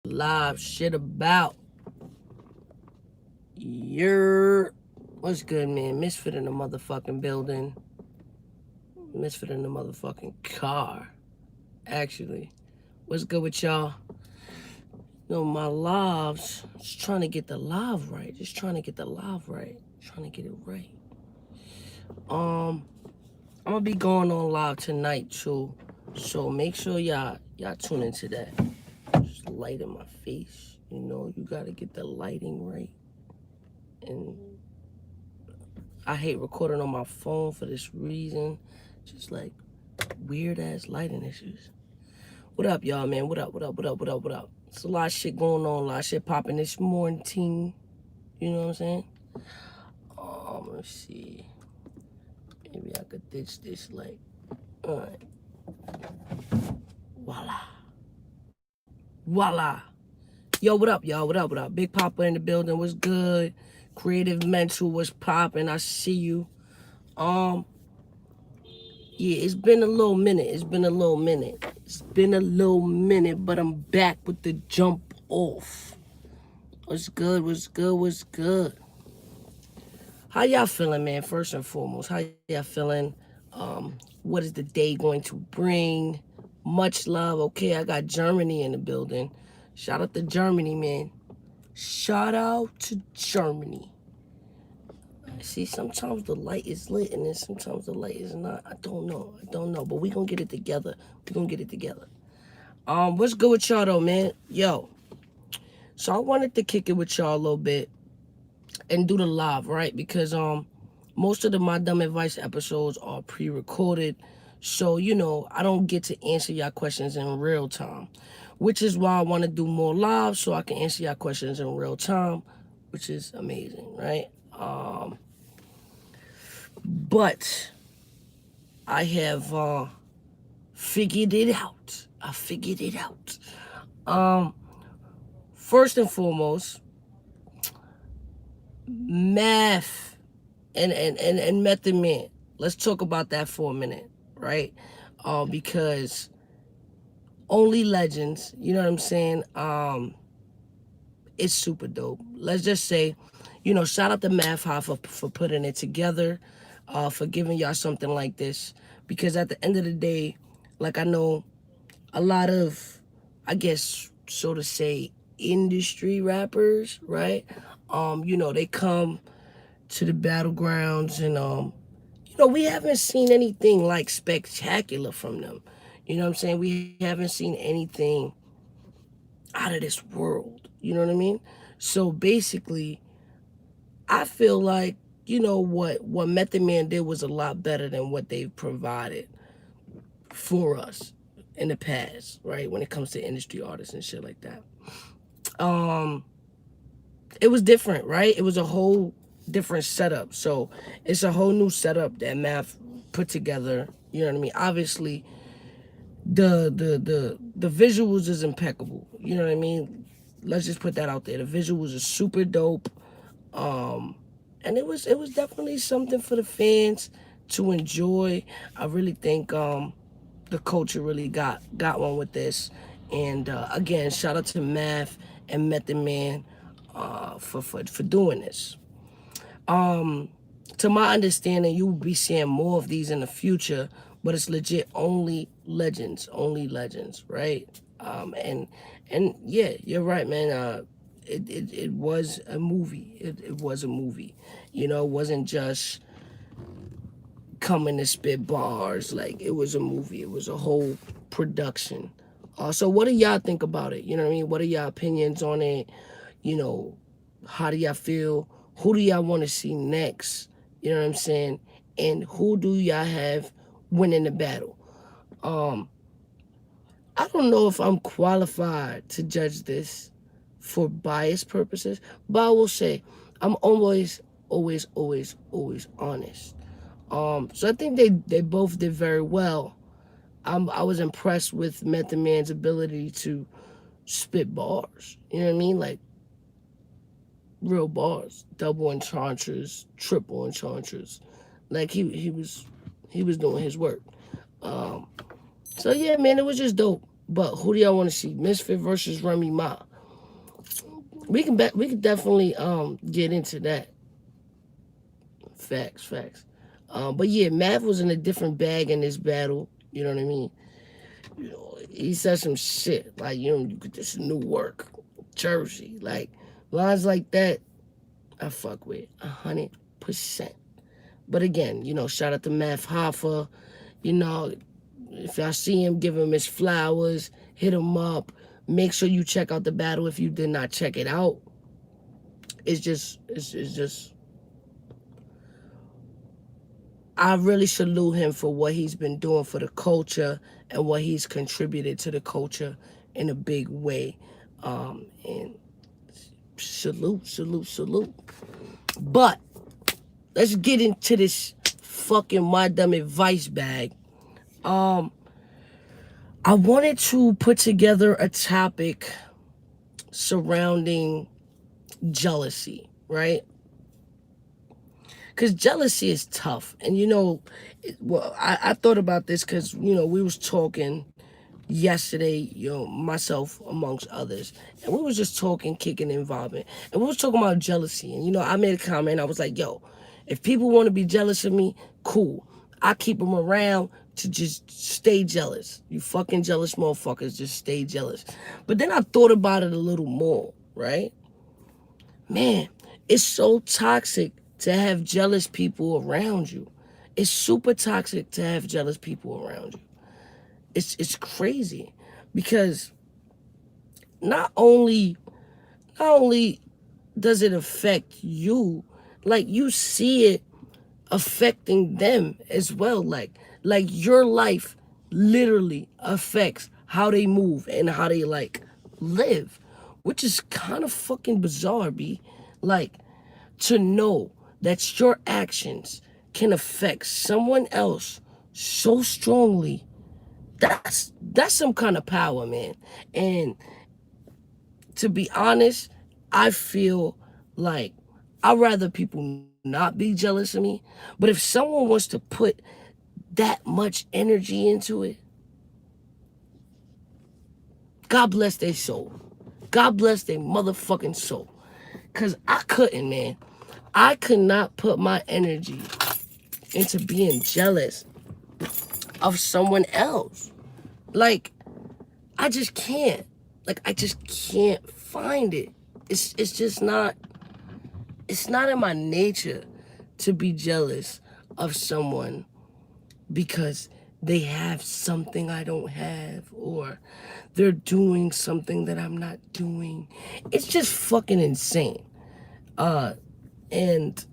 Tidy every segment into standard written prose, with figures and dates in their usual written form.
Live shit about your what's good, man? Misfit in the motherfucking building. Misfit in the motherfucking car. Actually, what's good with y'all? My lives. Just trying to get the live right. Just trying to get the live right. Trying to get it right. I'm gonna be going on live tonight too. So make sure y'all tune into that. Just light in my face. You gotta get the lighting right. And I hate recording on my phone for this reason. Just like weird ass lighting issues. What up, y'all, man? What up, what up, what up, what up, what up? It's a lot of shit going on, a lot of shit popping this morning. You know what I'm saying? Let's see. Maybe I could ditch this light. Alright. Voila. Voila. Yo, what up, y'all? What up, what up? Big Papa in the building. What's good? Creative Mental was popping. I see you. Yeah, it's been a little minute. But I'm back with the jump off. What's good? What's good? What's good? How y'all feeling, man? First and foremost, how y'all feeling? What is the day going to bring? Much love. Okay, I got Germany in the building. Shout out to Germany, man. Shout out to Germany. See, sometimes the light is lit and then sometimes the light is not. I don't know. But we gonna get it together. What's good with y'all though, man? Yo. So I wanted to kick it with y'all a little bit and do the live, right? Because most of the My Dumb Advice episodes are pre-recorded. So, I don't get to answer y'all questions in real time. Which is why I want to do more live so I can answer y'all questions in real time, which is amazing, right? But I have figured it out. First and foremost, Meth and Method Man. Let's talk about that for a minute, right? Because only legends, you know what I'm saying? It's super dope. Let's just say, shout out to Math High for putting it together, for giving y'all something like this. Because at the end of the day, like I know a lot of, I guess, so to say, industry rappers, right? They come to the battlegrounds and we haven't seen anything like spectacular from them. You know what I'm saying? We haven't seen anything out of this world. You know what I mean? So basically, I feel like, what Method Man did was a lot better than what they've provided for us in the past, right? When it comes to industry artists and shit like that. It was different, right? It was a whole different setup. So it's a whole new setup that Math put together. You know what I mean? Obviously, the visuals is impeccable. You know what I mean? Let's just put that out there. The visuals are super dope. And it was definitely something for the fans to enjoy. I really think the culture really got one with this. And again, shout out to Math and Method Man for doing this. To my understanding, you will be seeing more of these in the future, but it's legit only legends, right? And yeah, you're right, man. It was a movie. It was a movie. It wasn't just coming to spit bars. Like, it was a movie. It was a whole production. So what do y'all think about it? You know what I mean? What are y'all opinions on it? How do y'all feel? Who do y'all want to see next? You know what I'm saying? And who do y'all have winning the battle? I don't know if I'm qualified to judge this for bias purposes, but I will say I'm always honest. So I think they both did very well. I was impressed with Method Man's ability to spit bars. You know what I mean? Like, real bars, double entendres, triple entendres. Like he was doing his work. So yeah, man, it was just dope. But who do y'all want to see? Misfit versus Remy Ma. We can definitely get into that. Facts, facts. But yeah, Math was in a different bag in this battle. You know what I mean? You know, he said some shit like, you get this new work, Jersey, like lines like that. I fuck with 100%. But again, shout out to Math Hoffa. You know, if y'all see him, give him his flowers, hit him up. Make sure you check out the battle if you did not check it out. It's just I really salute him for what he's been doing for the culture and what he's contributed to the culture in a big way. And salute, salute, salute. But let's get into this fucking my dumb advice bag. I wanted to put together a topic surrounding jealousy, right? Because jealousy is tough. And I thought about this because, we was talking yesterday, myself amongst others. And we was just talking, kicking, and vibing. And we was talking about jealousy. And, I made a comment. I was like, yo, if people want to be jealous of me, cool. I keep them around to just stay jealous. You fucking jealous motherfuckers, just stay jealous. But then I thought about it a little more, right? Man, it's so toxic to have jealous people around you. It's super toxic to have jealous people around you. It's crazy because not only does it affect you, like you see it affecting them as well. Like your life literally affects how they move and how they live, which is kind of fucking bizarre, B. Like to know that your actions can affect someone else so strongly, that's some kind of power, man. And to be honest, I feel like I'd rather people not be jealous of me. But if someone wants to put that much energy into it, God bless their soul. God bless their motherfucking soul. Because I couldn't, man. I could not put my energy into being jealous of someone else. Like, I just can't. Like, I just can't find it. It's just not, it's not in my nature to be jealous of someone because they have something I don't have or they're doing something that I'm not doing. It's just fucking insane. And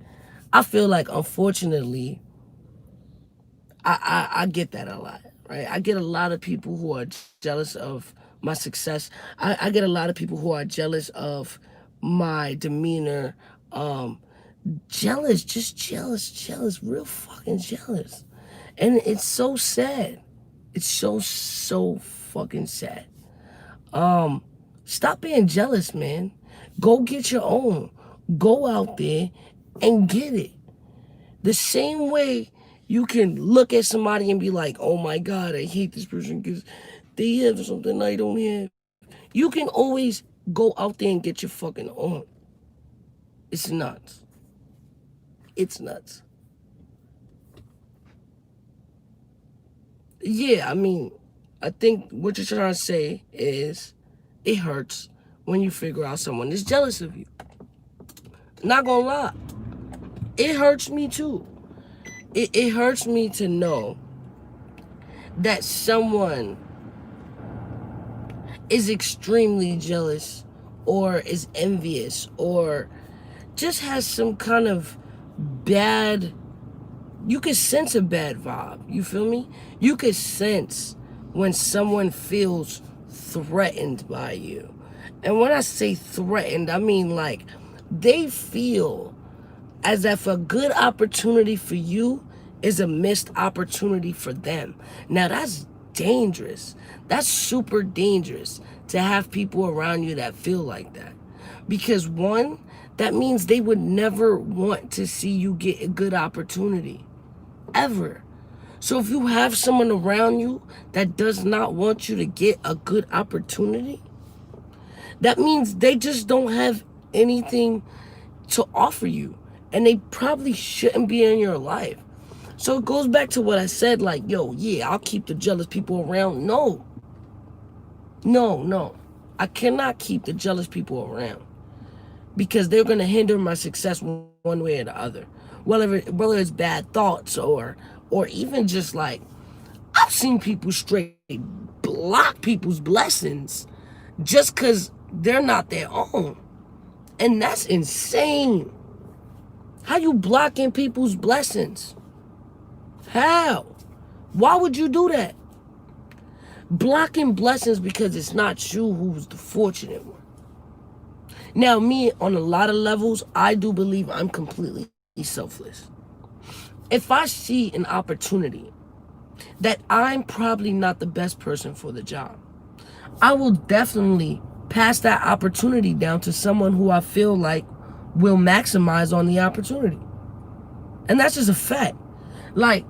I feel like, unfortunately, I get that a lot, right? I get a lot of people who are jealous of my success. I get a lot of people who are jealous of my demeanor. Jealous, just jealous, real fucking jealous. And it's so sad. It's so fucking sad. Stop being jealous, man. Go get your own. Go out there and get it. The same way you can look at somebody and be like, oh my God, I hate this person because they have something I don't have. You can always go out there and get your fucking own. It's nuts. It's nuts. Yeah, I mean, I think what you're trying to say is it hurts when you figure out someone is jealous of you. Not gonna lie. It hurts me too. It hurts me to know that someone is extremely jealous or is envious or just has some kind of bad, you can sense a bad vibe. You feel me? You can sense when someone feels threatened by you. And when I say threatened, I mean like they feel as if a good opportunity for you is a missed opportunity for them. Now that's dangerous. That's super dangerous to have people around you that feel like that. Because one, that means they would never want to see you get a good opportunity. Ever. So if you have someone around you that does not want you to get a good opportunity, that means they just don't have anything to offer you. And they probably shouldn't be in your life. So it goes back to what I said, like, yo, yeah, I'll keep the jealous people around. No. No. I cannot keep the jealous people around because they're going to hinder my success one way or the other. Whether it's bad thoughts or even just like, I've seen people straight block people's blessings just because they're not their own. And that's insane. How you blocking people's blessings? How? Why would you do that? Blocking blessings because it's not you who's the fortunate one. Now, me, on a lot of levels, I do believe I'm completely selfless. If I see an opportunity that I'm probably not the best person for the job, I will definitely pass that opportunity down to someone who I feel like will maximize on the opportunity. And that's just a fact. Like,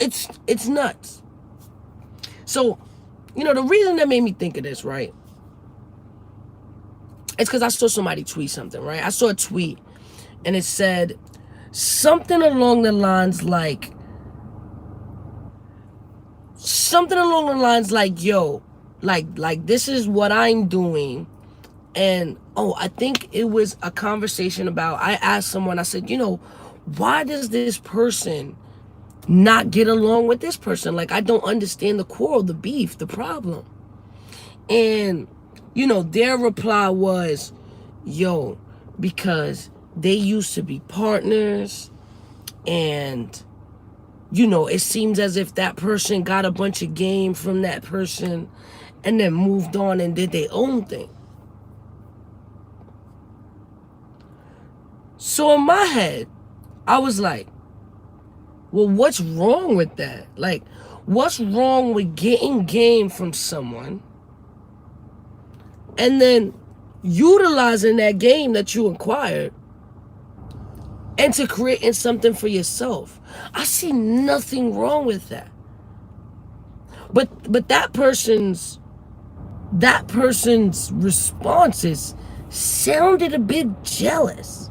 it's nuts. So, the reason that made me think of this, right? It's because I saw somebody tweet something, right? I saw a tweet and it said something along the lines like, yo, like this is what I'm doing. And I think it was a conversation about, I asked someone, I said, why does this person not get along with this person? Like, I don't understand the quarrel, the beef, the problem. And their reply was, yo, because they used to be partners, and it seems as if that person got a bunch of game from that person and then moved on and did their own thing. So in my head, I was like, well, what's wrong with that? Like, what's wrong with getting game from someone and then utilizing that game that you acquired and to creating something for yourself? I see nothing wrong with that. But that person's responses sounded a bit jealous.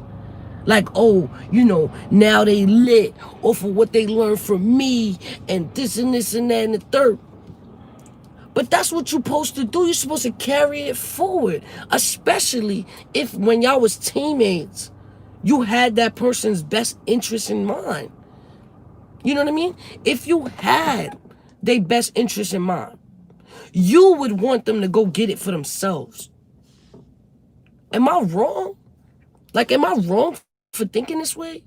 Like, now they lit off of what they learned from me and this and this and that and the third. But that's what you're supposed to do. You're supposed to carry it forward, especially if when y'all was teammates, you had that person's best interest in mind. You know what I mean? If you had their best interest in mind, you would want them to go get it for themselves. Am I wrong? Like, am I wrong for thinking this way?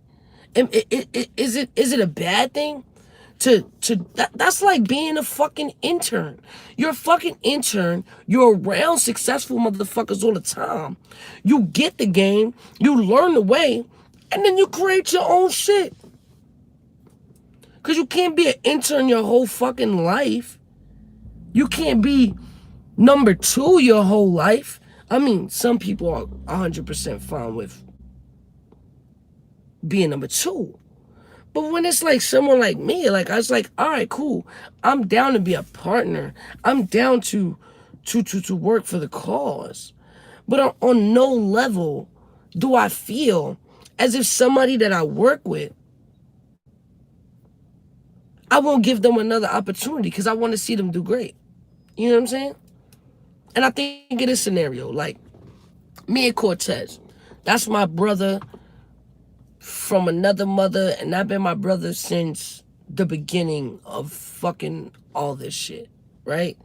Is it a bad thing? That's like being a fucking intern. You're a fucking intern. You're around successful motherfuckers all the time. You get the game, you learn the way, and then you create your own shit. Because you can't be an intern your whole fucking life. You can't be number two your whole life. I mean, some people are 100% fine with being number two. But when it's like someone like me, like, I was like, all right, cool. I'm down to be a partner. I'm down to work for the cause. But on no level do I feel as if somebody that I work with, I won't give them another opportunity because I want to see them do great. You know what I'm saying? And I think in this scenario, like, me and Cortez, that's my brother from another mother, and I've been my brother since the beginning of fucking all this shit, right?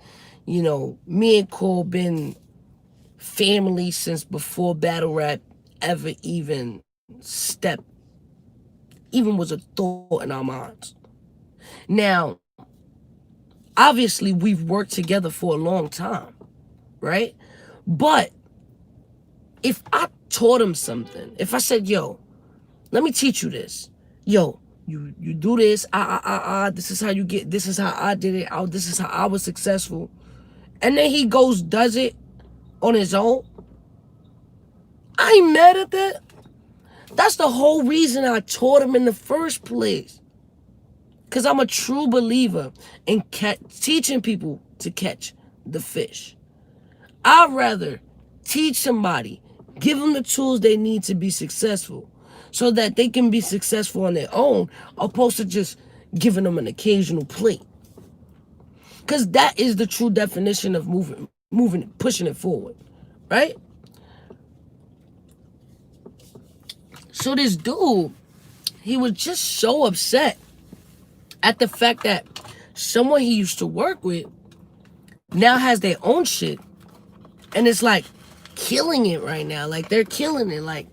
Me and Cole been family since before battle rap ever even was a thought in our minds. Now, obviously, we've worked together for a long time, right? But if I taught him something, if I said, yo, let me teach you this. Yo, you do this, this is how you get, this is how I did it, this is how I was successful. And then he goes, does it on his own. I ain't mad at that. That's the whole reason I taught him in the first place. Because I'm a true believer in teaching people to catch the fish. I'd rather teach somebody, give them the tools they need to be successful so that they can be successful on their own, opposed to just giving them an occasional plate. Because that is the true definition of moving, pushing it forward, right? So this dude, he was just so upset at the fact that someone he used to work with now has their own shit, and it's like killing it right now. Like they're killing it. Like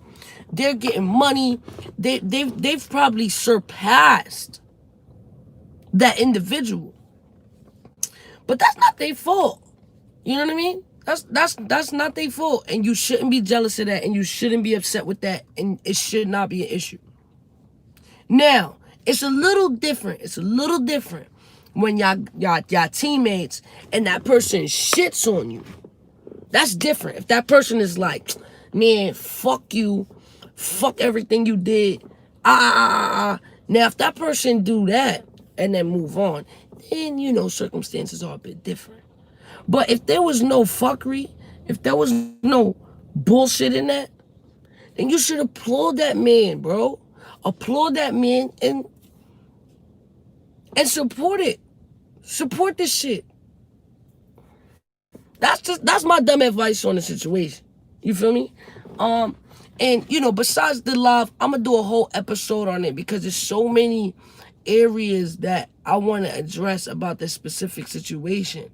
they're getting money. They've probably surpassed that individual. But that's not their fault. You know what I mean? That's not their fault. And you shouldn't be jealous of that, and you shouldn't be upset with that, and it should not be an issue. Now, it's a little different. It's a little different when y'all teammates and that person shits on you. That's different. If that person is like, man, fuck you, fuck everything you did, Now, if that person do that and then move on, then, you know, circumstances are a bit different. But if there was no fuckery, if there was no bullshit in that, then you should applaud that man, bro. Applaud that man and support it. Support this shit. That's my dumb advice on the situation. You feel me? And you know, besides the live, I'm gonna do a whole episode on it because there's so many areas that I want to address about this specific situation,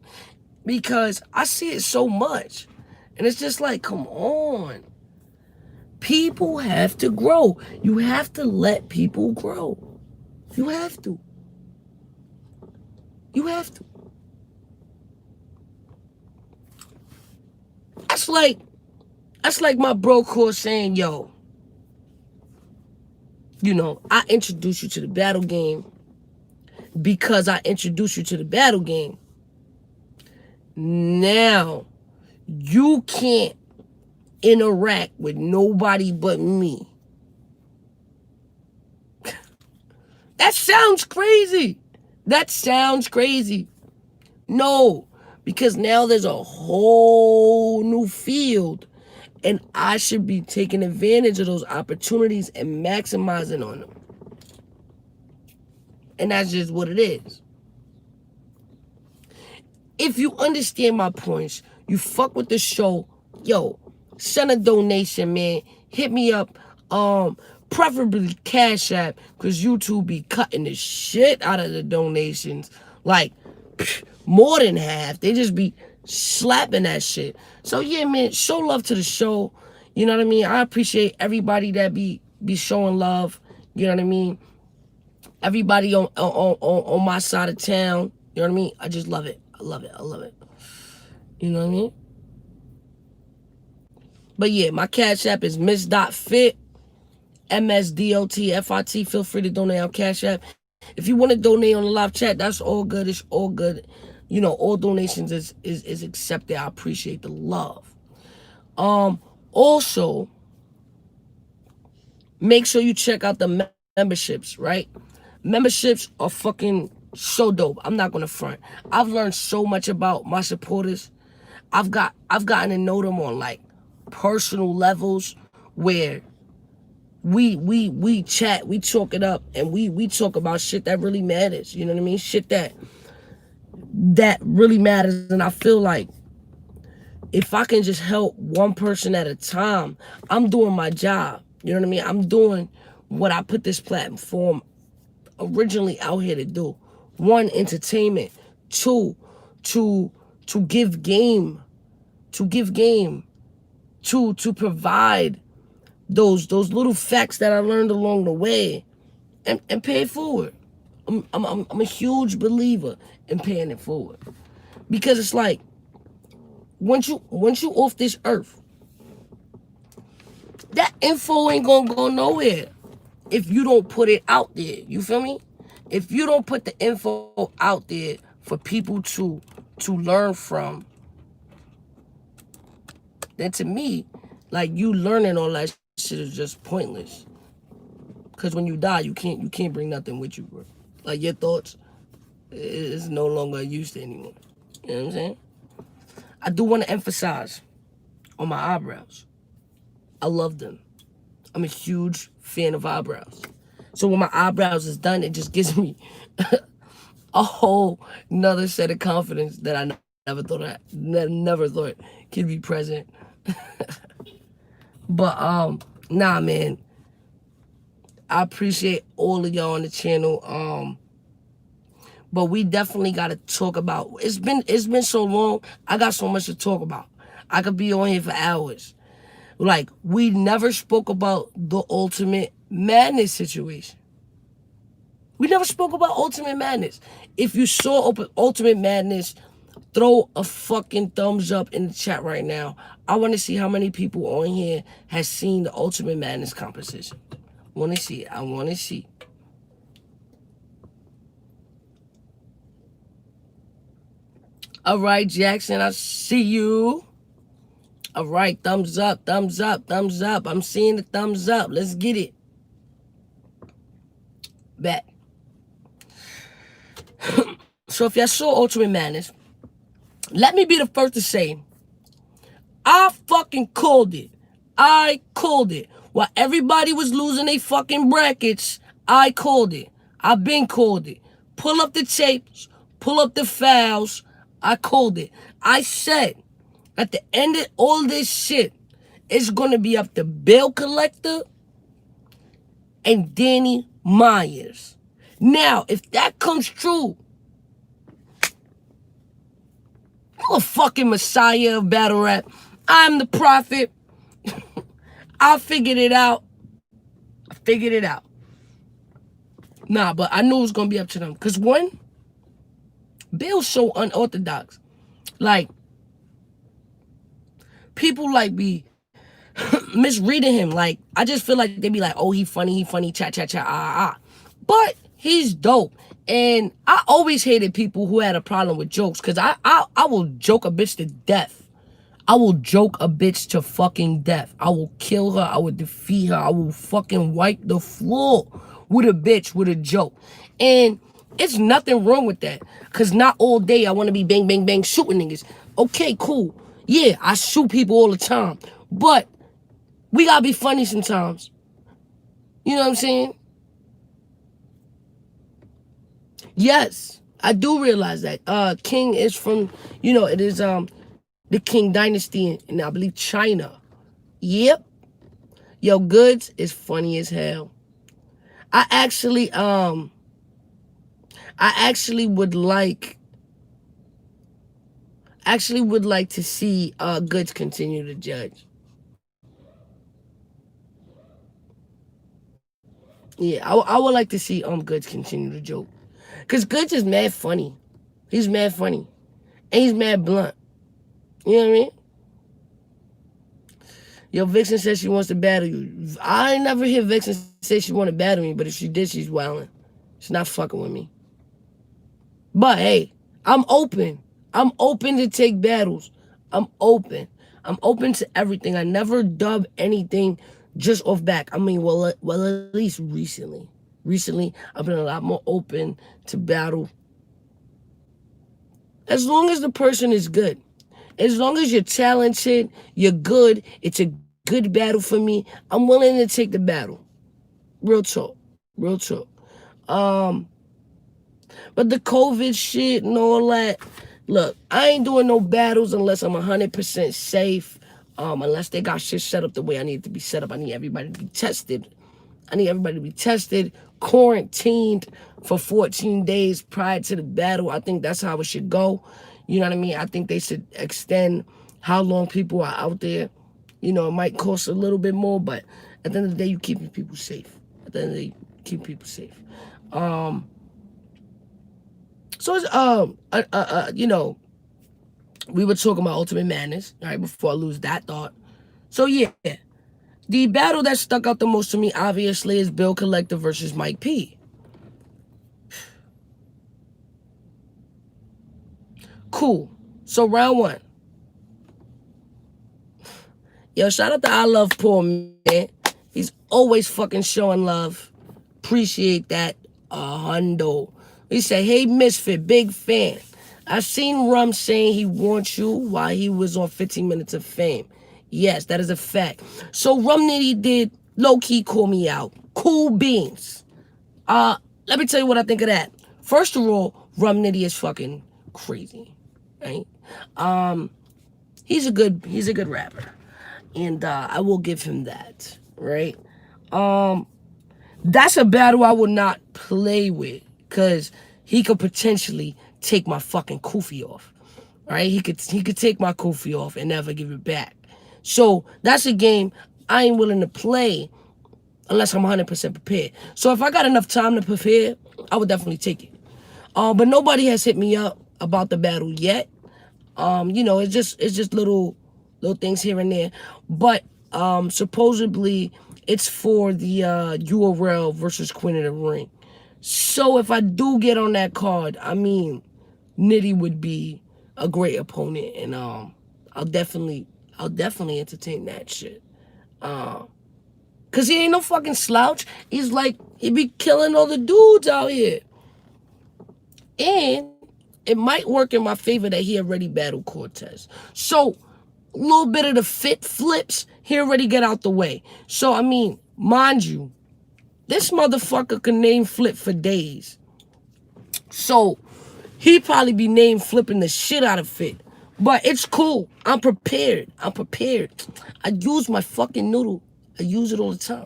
because I see it so much, and it's just like, come on. People have to grow. You have to let people grow. You have to. You have to. That's like my bro core saying, yo, you know, I introduced you to the battle game because I introduced you to the battle game. Now, you can't interact with nobody but me. That sounds crazy. That sounds crazy. No, because now there's a whole new field, and I should be taking advantage of those opportunities and maximizing on them. And that's just what it is. If you understand my points, you fuck with the show, yo, send a donation, man. Hit me up, preferably Cash App, because YouTube be cutting the shit out of the donations. Like, more than half. They just be slapping that shit. So yeah, man, show love to the show. You know what I mean? I appreciate everybody that be showing love. You know what I mean? Everybody on my side of town. You know what I mean? I just love it. I love it. I love it. You know what I mean? But yeah, my Cash App is Ms.Fit, MsDotFit. Feel free to donate on Cash App. If you want to donate on the live chat, that's all good. It's all good. You know, all donations is accepted. I appreciate the love. Also, make sure you check out the memberships, right? Memberships are fucking so dope. I'm not gonna front. I've learned so much about my supporters. I've gotten to know them on like personal levels where we chat, we talk it up, and we talk about shit that really matters. You know what I mean? Shit that really matters. And I feel like if I can just help one person at a time, I'm doing my job. You know what I mean? I'm doing what I put this platform originally out here to do. One, entertainment. Two, to give game. To provide those little facts that I learned along the way and pay it forward. I'm a huge believer in paying it forward, because it's like once you off this earth, that info ain't gonna go nowhere if you don't put it out there. You feel me? If you don't put the info out there for people to learn from, then to me, like, you learning all that shit is just pointless. Because when you die, you can't bring nothing with you, bro. Like, your thoughts is no longer used to anymore. You know what I'm saying? I do want to emphasize on my eyebrows. I love them. I'm a huge fan of eyebrows. So when my eyebrows is done, it just gives me a whole another set of confidence that I never thought could be present. But nah, man, I appreciate all of y'all on the channel. But we definitely gotta talk about. It's been so long. I got so much to talk about. I could be on here for hours. Like, we never spoke about the Ultimate Madness situation. We never spoke about Ultimate Madness. If you saw Ultimate Madness, throw a fucking thumbs up in the chat right now. I want to see how many people on here has seen the Ultimate Madness competition. Want to see it. I want to see. All right, Jackson, I see you. All right, thumbs up, thumbs up, thumbs up. I'm seeing the thumbs up. Let's get it. Bet. So if y'all saw Ultimate Madness, let me be the first to say, I fucking called it. I called it. While everybody was losing their fucking brackets, I called it. I've been called it. Pull up the tapes. Pull up the files. I called it. I said, at the end of all this shit, it's going to be up to Bill Collector and Danny Myers. Now, if that comes true, I'm a fucking messiah of battle rap. I'm the prophet. I figured it out. Nah, but I knew it was going to be up to them. Because one, Bill's so unorthodox. Like, people like be misreading him. Like, I just feel like they be like, oh, he funny, chat, But he's dope. And I always hated people who had a problem with jokes, because I will joke a bitch to death. I will joke a bitch to fucking death. I will kill her. I will defeat her. I will fucking wipe the floor with a bitch with a joke. And it's nothing wrong with that, because not all day I want to be bang, bang, bang shooting niggas. Okay, cool. Yeah, I shoot people all the time. But we gotta be funny sometimes. You know what I'm saying? Yes, I do realize that. King is from, it is the King Dynasty in I believe China. Yep. Yo, Goods is funny as hell. I actually would like to see Goods continue to judge. Yeah, I would like to see Goods continue to joke. Cause Goods is mad funny. He's mad funny. And he's mad blunt. You know what I mean? Yo, Vixen says she wants to battle you. I ain't never hear Vixen say she want to battle me, but if she did, she's wilding. She's not fucking with me. But hey, I'm open. I'm open to take battles. I'm open. I'm open to everything. I never dub anything just off back. I mean, well, at least recently. Recently, I've been a lot more open to battle. As long as the person is good. As long as you're talented, you're good, it's a good battle for me, I'm willing to take the battle. Real talk. Real talk. But the COVID shit and all that, look, I ain't doing no battles unless I'm 100% safe. Unless they got shit set up the way I need it to be set up. I need everybody to be tested. Quarantined for 14 days prior to the battle. I think that's how it should go. You know what I mean? I think they should extend how long people are out there. It might cost a little bit more, but at the end of the day, you're keeping people safe. So it's, we were talking about Ultimate Madness, right, before I lose that thought. So yeah, the battle that stuck out the most to me, obviously, is Bill Collector versus Mike P. Cool. So round one. Yo, shout out to I Love Paul, man. He's always fucking showing love. Appreciate that. Hundo. He said, hey, Ms.Fit, big fan. I've seen Rum saying he wants you while he was on 15 Minutes of Fame. Yes, that is a fact. So Rum Nitty did low-key call me out. Cool beans. Let me tell you what I think of that. First of all, Rum Nitty is fucking crazy. Right? He's a good rapper. And I will give him that. Right? That's a battle I would not play with, because he could potentially take my fucking kufi off. Right? He could take my kufi off and never give it back. So that's a game I ain't willing to play unless I'm 100% prepared. So if I got enough time to prepare, I would definitely take it. But nobody has hit me up about the battle yet. It's just little things here and there. But supposedly it's for the URL versus Queen of the Ring. So if I do get on that card, I mean, Nitty would be a great opponent, and I'll definitely entertain that shit. Cause he ain't no fucking slouch. He's like, he be killing all the dudes out here. And it might work in my favor that he already battled Cortez. So a little bit of the fit flips, he already get out the way. So I mean, mind you, this motherfucker can name flip for days. So he probably be name flipping the shit out of Fit. But it's cool. I'm prepared. I use my fucking noodle. I use it all the time.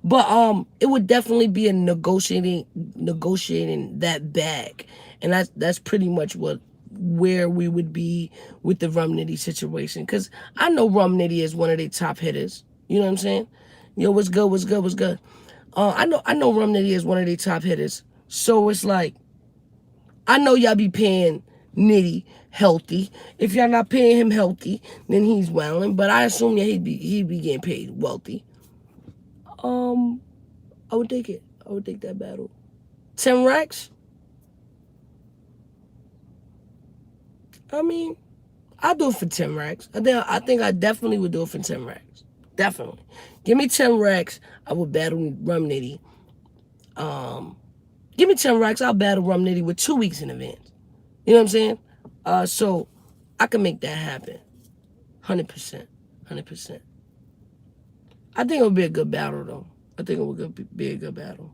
But it would definitely be a negotiating that bag. And that's pretty much where we would be with the Rum Nitty situation. Cause I know Rum Nitty is one of their top hitters. You know what I'm saying? Yo, what's good? I know Rum Nitty is one of their top hitters. So it's like, I know y'all be paying Nitty healthy. If y'all not paying him healthy, then he's wilding. But I assume that he'd be getting paid wealthy. I would take it. I would take that battle. 10 racks? I mean, I'll do it for 10 racks. I think I definitely would do it for 10 racks. Definitely. Give me 10 racks, I would battle Rum Nitty. Give me 10 racks, I'll battle Rum Nitty with 2 weeks in advance. You know what I'm saying? So I can make that happen. 100%. 100%. I think it would be a good battle, though. I think it would be a good battle.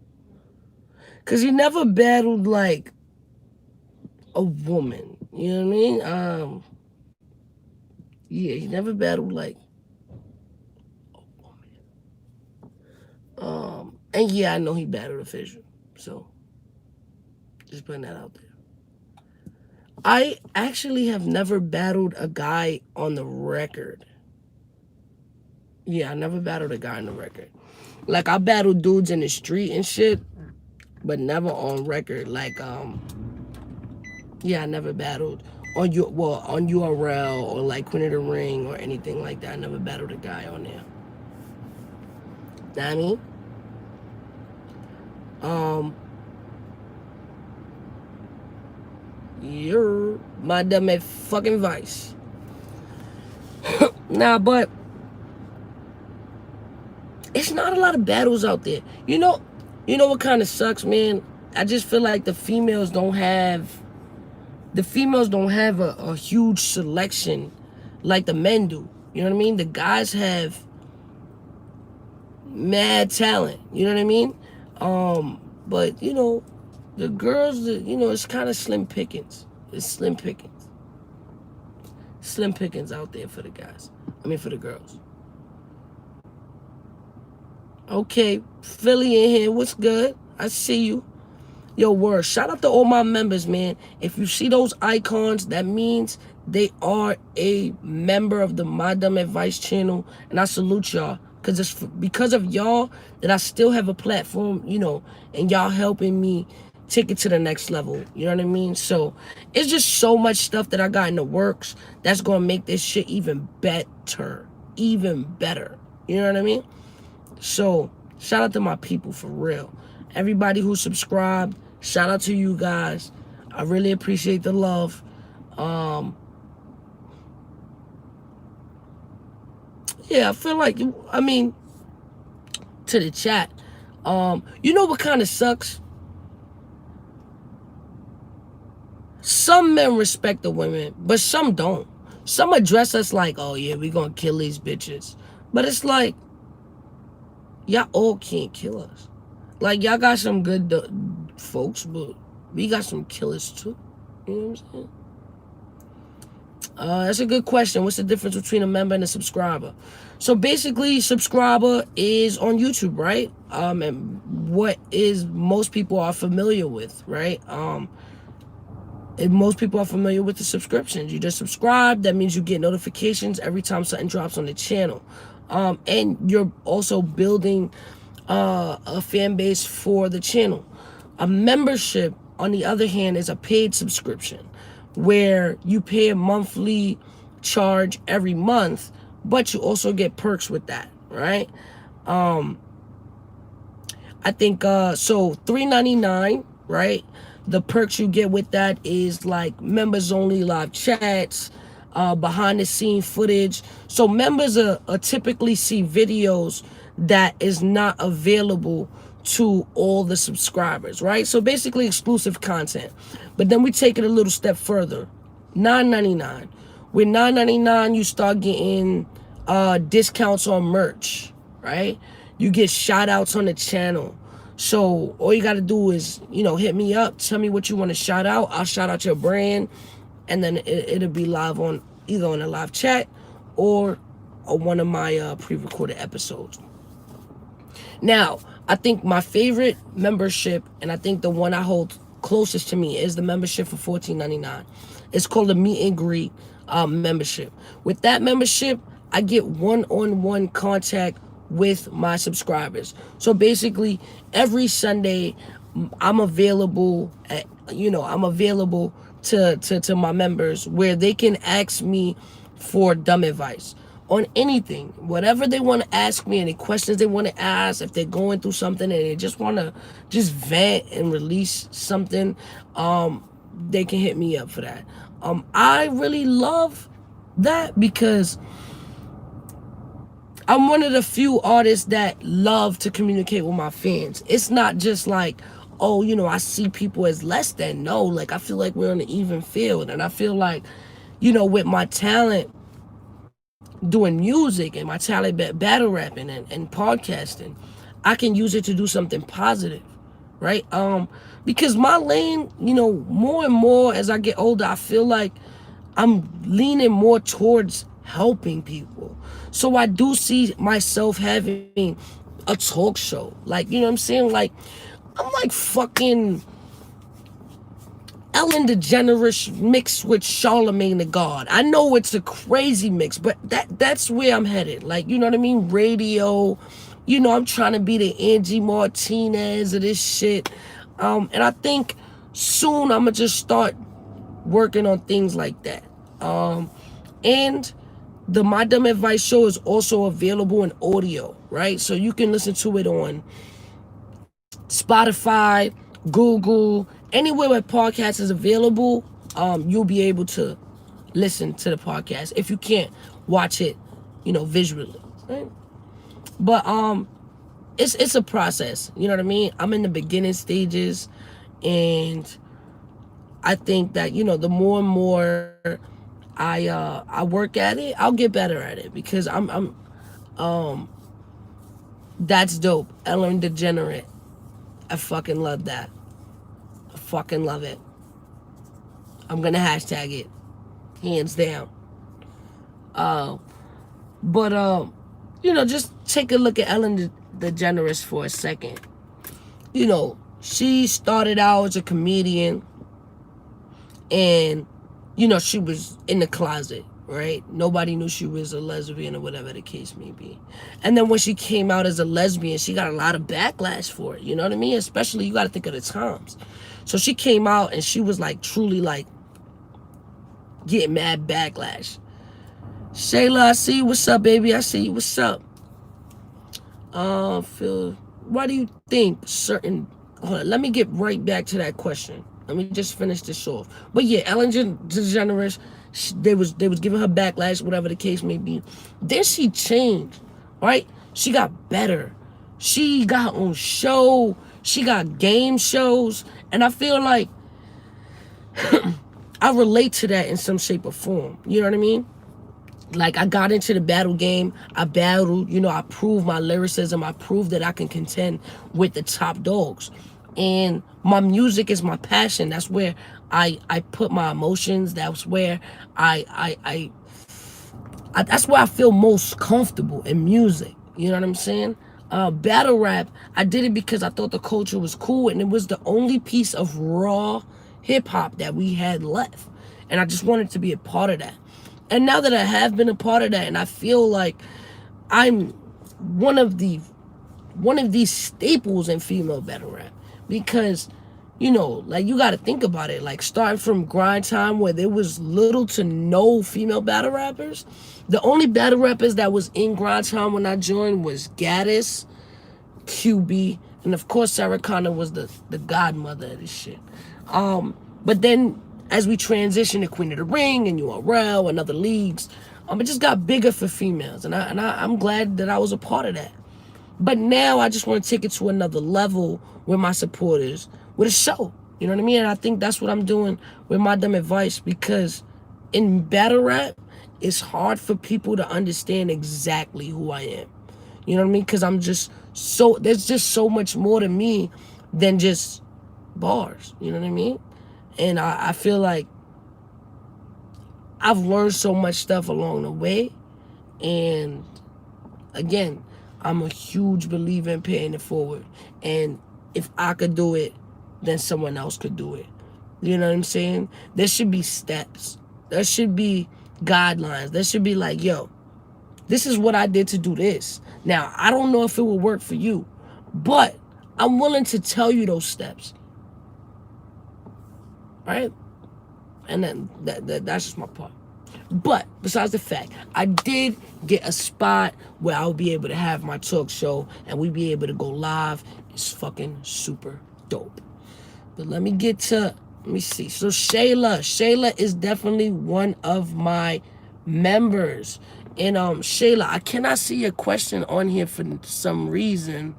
Because he never battled, like, a woman. You know what I mean? Yeah, he never battled, like, a woman. And yeah, I know he battled a Fisher. So, just putting that out there. I actually have never battled a guy on the record. Yeah, I never battled a guy on the record. Like, I battled dudes in the street and shit, but never on record. Like, yeah, I never battled on URL or like Queen of the Ring or anything like that. I never battled a guy on there. Know what I mean? You're my dumb at fucking Vice. Nah, but it's not a lot of battles out there. You know what kind of sucks, man? I just feel like the females don't have a huge selection like the men do. You know what I mean? The guys have mad talent. You know what I mean? But the girls, it's kind of slim pickings. It's slim pickings. Slim pickings out there for the guys. I mean, for the girls. Okay, Philly in here. What's good? I see you. Yo, word. Shout out to all my members, man. If you see those icons, that means they are a member of the My Dumb Advice channel. And I salute y'all. Because it's because of y'all that I still have a platform, and y'all helping me take it to the next level. You know what I mean? So it's just so much stuff that I got in the works that's going to make this shit even better. Even better. You know what I mean? So shout out to my people for real. Everybody who subscribed, shout out to you guys. I really appreciate the love. Yeah, I feel like, to the chat, you know what kind of sucks? some men respect the women, but some don't. Some address us like, oh yeah, we gonna kill these bitches. But it's like, y'all all can't kill us. Like, y'all got some good folks, but we got some killers too. You know what I'm saying? That's a good question. What's the difference between a member and a subscriber? So basically, subscriber is on YouTube, right? And what is most people are familiar with, right? And most people are familiar with the subscriptions. You just subscribe. That means you get notifications every time something drops on the channel. And you're also building a fan base for the channel. A membership, on the other hand, is a paid subscription where you pay a monthly charge every month, but you also get perks with that, right? I think so $3.99, right? The perks you get with that is like members only live chats, behind the scene footage. So members are typically see videos that is not available to all the subscribers, right? So basically exclusive content. But then we take it a little step further. $9.99. With $9.99, you start getting discounts on merch, right? You get shout outs on the channel. So all you got to do is, hit me up. Tell me what you want to shout out. I'll shout out your brand. And then it'll be live on either on a live chat or on one of my pre-recorded episodes. Now, I think my favorite membership, and I think the one I hold closest to me, is the membership for $14.99. It's called the Meet and Greet membership. With that membership, I get one-on-one contact with my subscribers. So basically, every Sunday, I'm available to my members where they can ask me for dumb advice on anything, whatever they want to ask me, any questions they want to ask, if they're going through something and they just want to just vent and release something, they can hit me up for that. I really love that because I'm one of the few artists that love to communicate with my fans. It's not just like, oh, I see people as less than. No, like, I feel like we're on an even field. And I feel like, with my talent doing music and my talent battle rapping and podcasting, I can use it to do something positive, right? Because my lane, more and more as I get older, I feel like I'm leaning more towards helping people. So I do see myself having a talk show. Like, you know what I'm saying? Like, I'm like fucking Ellen DeGeneres mixed with Charlemagne the God. I know it's a crazy mix, but that's where I'm headed. Like, you know what I mean? Radio. I'm trying to be the Angie Martinez of this shit. And I think soon I'm going to just start working on things like that. And the My Dumb Advice show is also available in audio, right? So you can listen to it on Spotify, Google, anywhere where podcast is available. You'll be able to listen to the podcast if you can't watch it, visually, right? But it's a process, you know what I mean? I'm in the beginning stages, and I think that the more and more I work at it, I'll get better at it, because I'm that's dope. Ellen DeGenerate. I fucking love that. I fucking love it. I'm gonna hashtag it, hands down. But just take a look at Ellen DeGeneres for a second. She started out as a comedian, and she was in the closet, right? Nobody knew she was a lesbian or whatever the case may be. And then when she came out as a lesbian, she got a lot of backlash for it, you know what I mean? Especially, you got to think of the times. So she came out and she was like truly like getting mad backlash. Shayla, I see you. What's up, baby? I see you. What's up? Phil, why do you think certain... Hold on, let me get right back to that question. Let me just finish this off. But yeah, Ellen DeGeneres, they was giving her backlash, whatever the case may be. Then she changed, right? She got better. She got her own show. She got game shows. And I feel like I relate to that in some shape or form. You know what I mean? Like, I got into the battle game. I battled, I proved my lyricism. I proved that I can contend with the top dogs. And my music is my passion. That's where I put my emotions. That's where that's where I feel most comfortable in music. You know what I'm saying? Battle rap, I did it because I thought the culture was cool, and it was the only piece of raw hip hop that we had left. And I just wanted to be a part of that. And now that I have been a part of that, and I feel like I'm one of these staples in female battle rap, because like, you got to think about it. Like, starting from grind time, where there was little to no female battle rappers. The only battle rappers that was in grind time when I joined was Gaddis, QB, and of course Sarah Connor was the godmother of this shit. But then as we transitioned to Queen of the Ring and URL and other leagues, it just got bigger for females, and I'm glad that I was a part of that. But now I just want to take it to another level with my supporters, with a show. You know what I mean? And I think that's what I'm doing with my dumb advice, because in battle rap, it's hard for people to understand exactly who I am. You know what I mean? Because there's just so much more to me than just bars. You know what I mean? And I feel like I've learned so much stuff along the way. And again, I'm a huge believer in paying it forward. And if I could do it, then someone else could do it. You know what I'm saying? There should be steps. There should be guidelines. There should be like, yo, this is what I did to do this. Now, I don't know if it will work for you, but I'm willing to tell you those steps. Right? And then that's just my part. But besides the fact, I did get a spot where I'll be able to have my talk show and we be able to go live. It's fucking super dope. But let me see. So Shayla is definitely one of my members. And Shayla, I cannot see your question on here for some reason.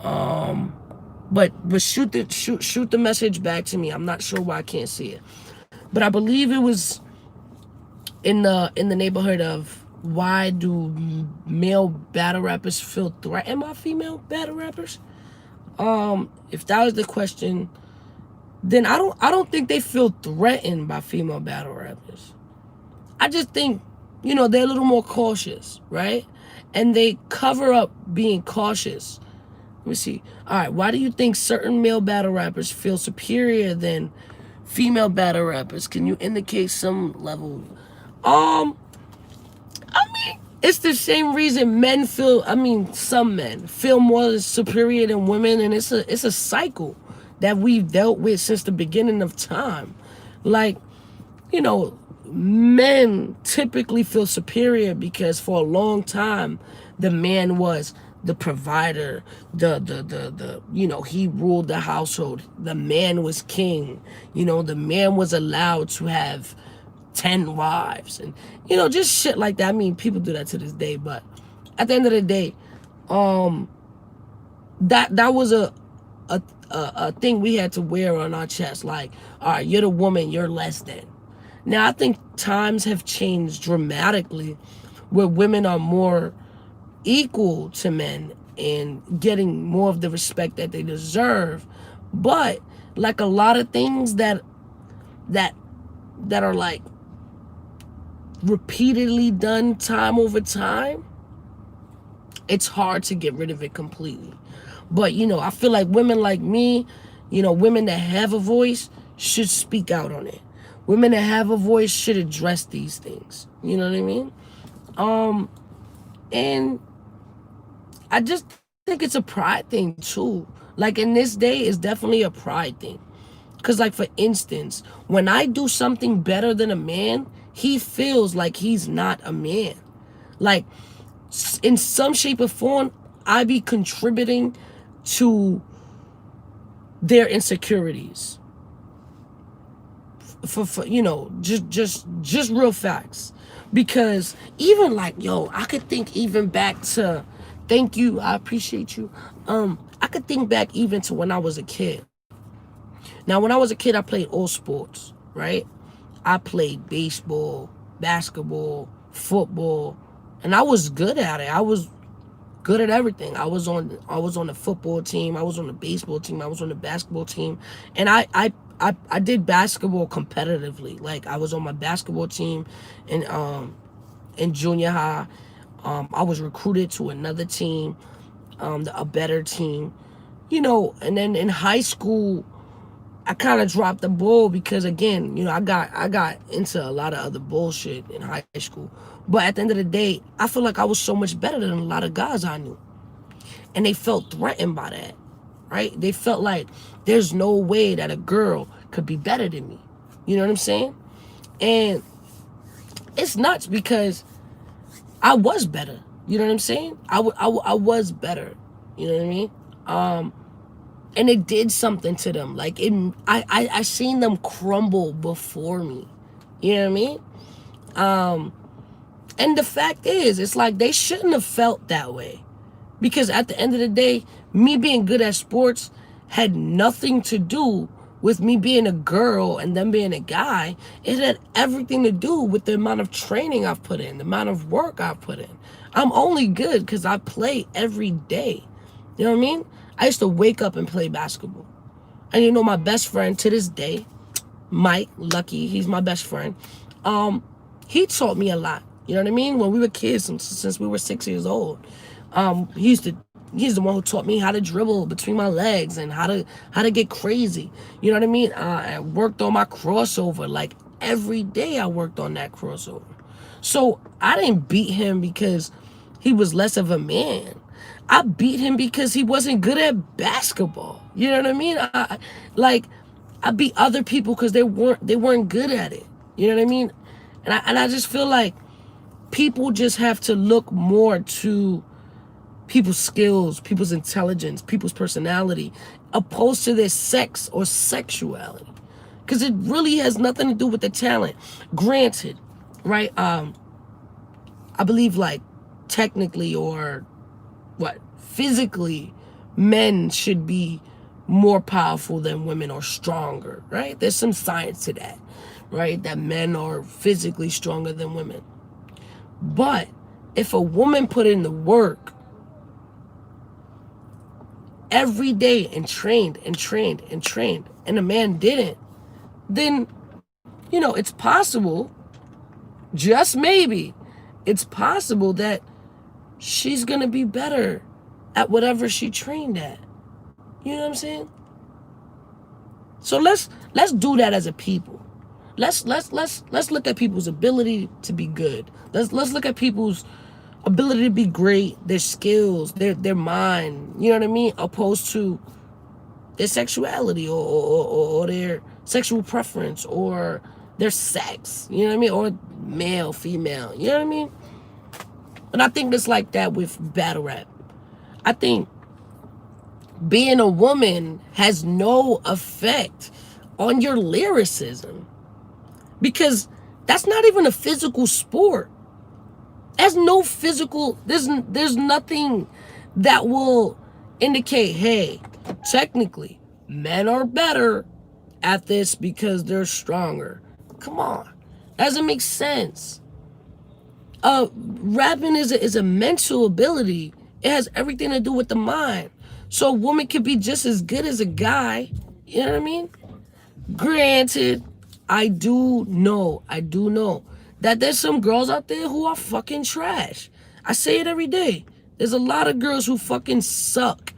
But shoot the message back to me. I'm not sure why I can't see it. But I believe it was in the neighborhood of, why do male battle rappers feel threatened by female battle rappers? If that was the question, then I don't think they feel threatened by female battle rappers. I just think, they're a little more cautious, right? And they cover up being cautious. Let me see. All right, why do you think certain male battle rappers feel superior than female battle rappers? Can you indicate some level? It's the same reason some men feel more superior than women, and it's a cycle that we've dealt with since the beginning of time. Like, men typically feel superior because for a long time the man was the provider, he ruled the household. The man was king. The man was allowed to have 10 wives, and just shit like that. I mean, people do that to this day, but at the end of the day, that was a thing we had to wear on our chest. Like, all right, you're the woman, you're less than. Now I think times have changed dramatically, where women are more equal to men and getting more of the respect that they deserve. But like a lot of things that are like repeatedly done time over time, it's hard to get rid of it completely. But I feel like women like me, women that have a voice should speak out on it. Women that have a voice should address these things. You know what I mean? And I just think it's a pride thing too. Like, in this day, it's definitely a pride thing. Because, like, for instance, when I do something better than a man, he feels like he's not a man. Like, in some shape or form, I be contributing to their insecurities. For just real facts. Because even like, I could think even back to, thank you, I appreciate you. I could think back even to when I was a kid. Now, when I was a kid, I played all sports. right? I played baseball, basketball, football, and I was good at it. I was good at everything. I was on the football team, I was on the baseball team, I was on the basketball team, and I did basketball competitively. Like I was on my basketball team in junior high. I was recruited to another team, a better team, and then in high school I kind of dropped the ball because again, I got into a lot of other bullshit in high school. But at the end of the day, I feel like I was so much better than a lot of guys I knew. And they felt threatened by that, right? They felt like there's no way that a girl could be better than me. You know what I'm saying? And it's nuts because I was better. You know what I'm saying? I was better. You know what I mean? And it did something to them. Like I seen them crumble before me. You know what I mean? And the fact is, it's like they shouldn't have felt that way. Because at the end of the day, me being good at sports had nothing to do with me being a girl and them being a guy. It had everything to do with the amount of training I've put in, the amount of work I've put in. I'm only good because I play every day. You know what I mean? I used to wake up and play basketball. And my best friend to this day, Mike, Lucky, he's my best friend. He taught me a lot. You know what I mean? When we were kids, since we were 6 years old, he's the one who taught me how to dribble between my legs and how to get crazy. You know what I mean? I worked on my crossover. Like every day I worked on that crossover. So I didn't beat him because he was less of a man. I beat him because he wasn't good at basketball. You know what I mean? I beat other people because they weren't good at it. You know what I mean? And I just feel like people just have to look more to people's skills, people's intelligence, people's personality, opposed to their sex or sexuality. Because it really has nothing to do with the talent. Granted, right? I believe like technically or physically, men should be more powerful than women or stronger, right? There's some science to that, right? That men are physically stronger than women. But if a woman put in the work every day and trained and trained and trained, and a man didn't, then, it's possible, just maybe, it's possible that she's going to be better at whatever she trained at. You know what I'm saying? So let's do that as a people. Let's look at people's ability to be good. Let's look at people's ability to be great, their skills, their mind, you know what I mean? Opposed to their sexuality or their sexual preference or their sex, you know what I mean? Or male, female, you know what I mean? And I think it's like that with battle rap. I think being a woman has no effect on your lyricism because that's not even a physical sport. There's no physical, there's nothing that will indicate, hey, technically, men are better at this because they're stronger. Come on. That doesn't make sense. Rapping is a mental ability. It has everything to do with the mind. So a woman could be just as good as a guy. You know what I mean? Granted, I do know that there's some girls out there who are fucking trash. I say it every day. There's a lot of girls who fucking suck.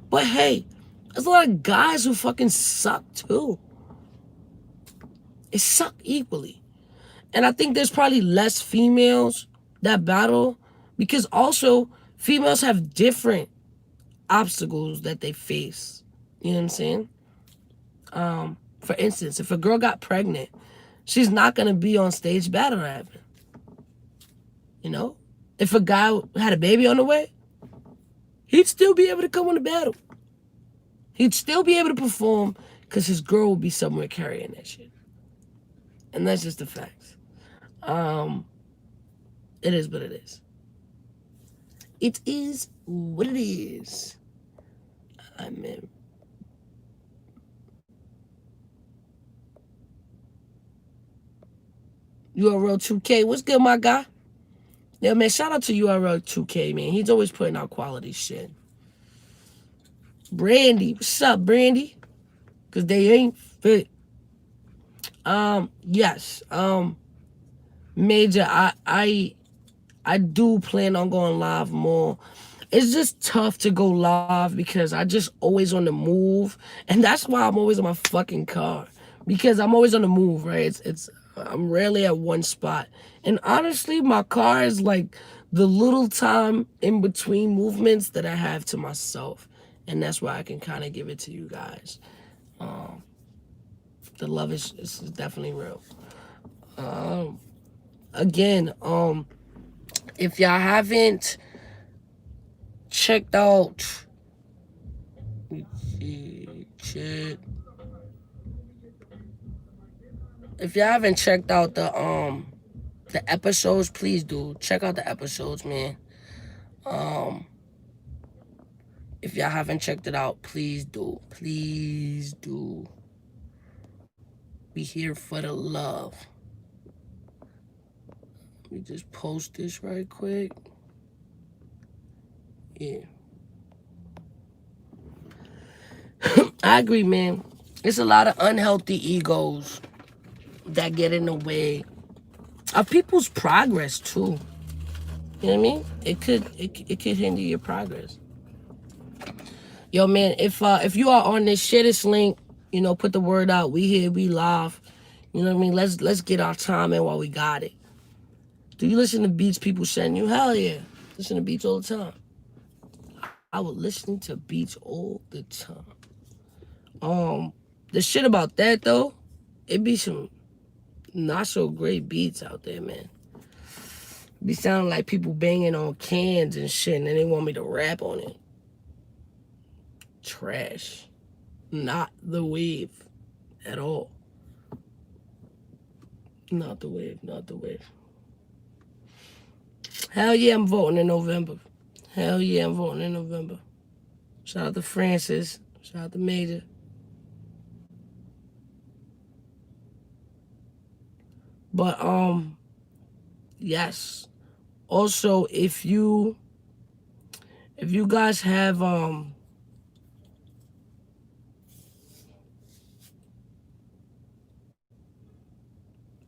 But hey, there's a lot of guys who fucking suck too. They suck equally. And I think there's probably less females that battle because also females have different obstacles that they face. You know what I'm saying? For instance, if a girl got pregnant, she's not going to be on stage battle rapping. You know? If a guy had a baby on the way, he'd still be able to come on the battle. He'd still be able to perform because his girl would be somewhere carrying that shit. And that's just the facts. It is what it is. It is what it is. I mean, URL 2K. What's good, my guy? Yeah, man, shout out to URL 2K, man. He's always putting out quality shit. Brandy, what's up, Brandy? Cause they ain't fit. Yes. Major, I do plan on going live more. It's just tough to go live because I just always on the move, and that's why I'm always in my fucking car, because I'm always on the move, right? It's I'm rarely at one spot, and honestly, my car is like the little time in between movements that I have to myself, and that's why I can kind of give it to you guys. The love is definitely real. Again, if y'all haven't checked out, if y'all haven't checked out the episodes, please do check out the episodes, man. If y'all haven't checked it out, please do. We here for the love. Let me just post this right quick. Yeah. I agree, man. It's a lot of unhealthy egos that get in the way of people's progress too. You know what I mean? It could hinder your progress. Yo, man, if you are on this, share this link. You know, put the word out. We here, we live. You know what I mean? Let's get our time in while we got it. Do you listen to beats people send you? Hell yeah. Listen to beats all the time. I was listening to beats all the time. The shit about that though, it be some not so great beats out there, man. It be sounding like people banging on cans and shit, and they want me to rap on it. Trash. Not the wave at all. Not the wave. Hell yeah, I'm voting in November. Shout out to Francis. Shout out to Major. But yes. Also, if you guys have